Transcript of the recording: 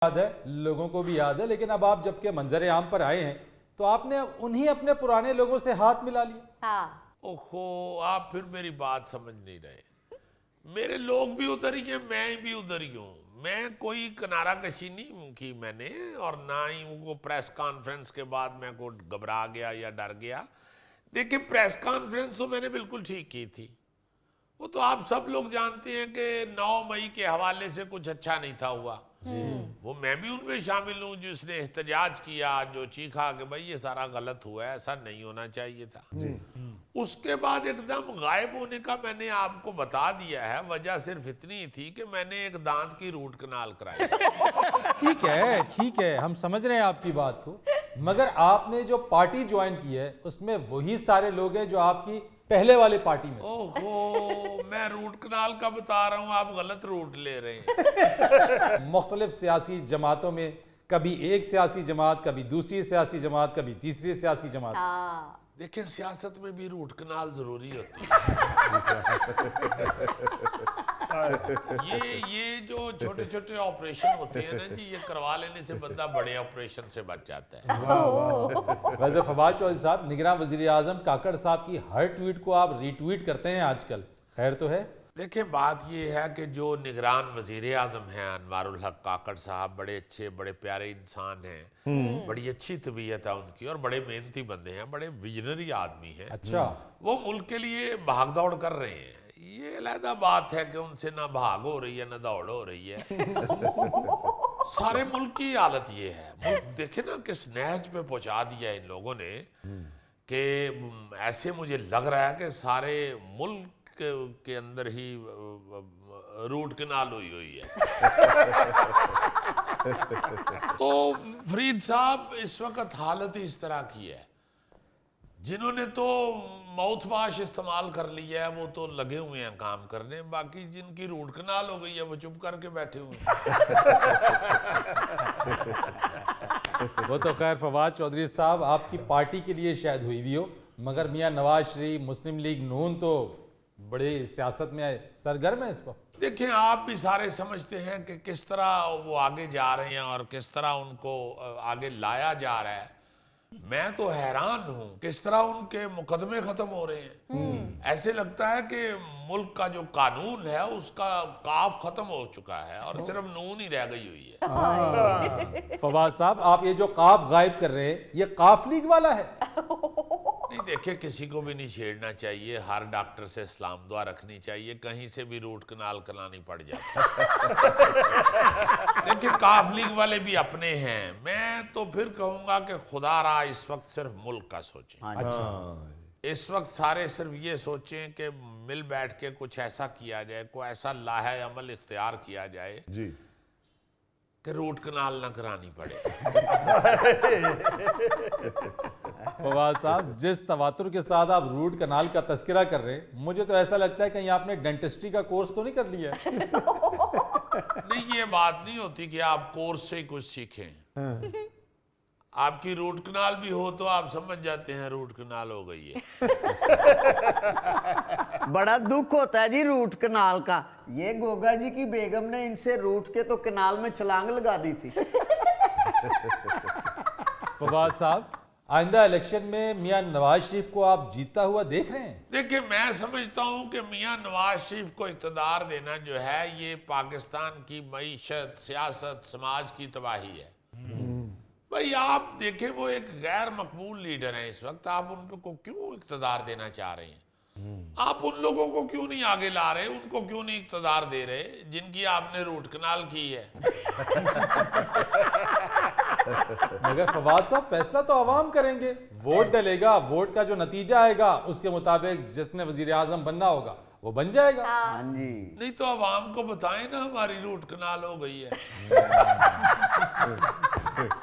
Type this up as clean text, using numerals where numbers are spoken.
याद है, लोगों को भी याद है, लेकिन अब आप जबकि मंजर आम पर आए हैं तो आपने उन्हीं अपने पुराने लोगों से हाथ मिला लिया। हाँ। ओहो, आप फिर मेरी बात समझ नहीं रहे। मेरे लोग भी उधर ही हैं, मैं भी उधर ही हूँ। मैं कोई किनारा कशी नहीं की मैंने, और ना ही वो प्रेस कॉन्फ्रेंस के बाद मैं को घबरा गया या डर गया। देखिए, प्रेस कॉन्फ्रेंस तो मैंने बिल्कुल ठीक की थी। वो तो आप सब लोग जानते हैं कि 9 मई के हवाले से कुछ अच्छा नहीं था हुआ। वो मैं भी उनमें शामिल हूँ जिसने एहतजाज किया, जो चीखा कि भाई ये सारा गलत हुआ है, ऐसा नहीं होना चाहिए था। उसके बाद एकदम गायब होने का मैंने आपको बता दिया है। वजह सिर्फ इतनी थी कि मैंने एक दांत की रूट कनाल कराई। ठीक है, हम समझ रहे हैं आपकी बात को, मगर आपने जो पार्टी ज्वाइन की है उसमें वही सारे लोग हैं जो आपकी पहले वाली पार्टी में। ओहो, मैं रूट कनाल का बता रहा हूँ, आप गलत रूट ले रहे हैं। मुख्तलिफ सियासी जमातों में, कभी एक सियासी जमात, कभी दूसरी सियासी जमात, कभी तीसरी सियासी जमात। हाँ। देखिए, सियासत में भी रूट कनाल जरूरी होती है। ये जो छोटे छोटे ऑपरेशन होते हैं ना जी, ये करवा लेने से बंदा बड़े ऑपरेशन से बच जाता है। वैसे फवाद चौधरी साहब, निगरान वजीर आजम काकड़ साहब की हर ट्वीट को आप रीट्वीट करते हैं आजकल, खैर तो है? देखिए, बात ये है कि जो निगरान वजीर आजम हैं अनवारुल हक काकड़ साहब, बड़े अच्छे बड़े प्यारे इंसान हैं, बड़ी अच्छी तबीयत है उनकी, और बड़े मेहनती बंदे हैं, बड़े विजनरी आदमी हैं। अच्छा। वो मुल्क के लिए भाग दौड़ कर रहे हैं। ये अलग बात है कि उनसे ना भाग हो रही है ना दौड़ हो रही है। सारे मुल्क की हालत ये है। मुल्क देखे ना किस नहज पे पहुंचा दिया इन लोगों ने, कि ऐसे मुझे लग रहा है कि सारे मुल्क के अंदर ही रूट कनाल हुई है। तो फरीद साहब, इस वक्त हालत ही इस तरह की है। जिन्होंने तो माउथ वाश इस्तेमाल कर लिया है वो तो लगे हुए हैं काम करने, बाकी जिनकी रूट कनाल हो गई है वो चुप करके बैठे हुए हैं। वो तो खैर फवाद चौधरी साहब आपकी पार्टी के लिए शायद हुई भी हो, मगर मियां नवाज शरीफ, मुस्लिम लीग नून तो बड़े सियासत में सरगर्म है इस वक्त। देखिए, आप भी सारे समझते हैं कि किस तरह वो आगे जा रहे हैं और किस तरह उनको आगे लाया जा रहा है। मैं तो हैरान हूं किस तरह उनके मुकदमे खत्म हो रहे हैं। ऐसे लगता है कि मुल्क का जो कानून है उसका काफ खत्म हो चुका है और सिर्फ नून ही रह गई हुई है। फवाद साहब, आप ये जो काफ गायब कर रहे हैं, ये काफ लीग वाला है? नहीं, देखिए, किसी को भी नहीं छेड़ना चाहिए। हर डॉक्टर से सलाम दुआ रखनी चाहिए, कहीं से भी रूट कनाल करानी पड़ जाए। देखिए, काफ लीग वाले भी अपने हैं। मैं तो फिर कहूंगा कि खुदा रहा इस वक्त सिर्फ मुल्क का सोचें। अच्छा। इस वक्त सारे सिर्फ ये सोचें कि मिल बैठ के कुछ ऐसा किया जाए, कोई ऐसा लाहे अमल इख्तियार किया जाए जी कि रूट कनाल ना करानी पड़े। फवाद साहब, जिस तवातुर के साथ आप रूट कनाल का तस्करा कर रहे हैं, मुझे तो ऐसा लगता है कहीं आपने डेंटिस्ट्री का कोर्स तो नहीं कर लिया है? नहीं, ये बात नहीं होती कि आप कोर्स से ही कुछ सीखें। आपकी रूट कनाल भी हो तो आप समझ जाते हैं रूट कनाल हो गई है। बड़ा दुख होता है जी रूट कनाल का। ये गोगा जी की बेगम ने इनसे रूट के तो कनाल में छलांग लगा दी थी। फवाद साहब, आइंदा इलेक्शन में मियां नवाज शरीफ को आप जीतता हुआ देख रहे हैं? देखिए, मैं समझता हूं कि मियां नवाज शरीफ को इक़्तिदार देना जो है ये पाकिस्तान की मईशत, सियासत, समाज की तबाही है। भाई, आप देखें, वो एक गैर मकबूल लीडर हैं इस वक्त। आप उनको क्यों इक़्तिदार देना चाह रहे हैं? आप उन लोगों को क्यों नहीं आगे ला रहे, उनको क्यों नहीं इक़्तिदार दे रहे जिनकी आपने रूट कनाल की है? मगर फवाद साहब, फैसला तो आवाम करेंगे, वोट डलेगा, वोट का जो नतीजा आएगा उसके मुताबिक जिसने वजीर आजम बनना होगा वो बन जाएगा। हाँ जी। नहीं तो आवाम को बताएं ना हमारी रूट कनाल हो गई है।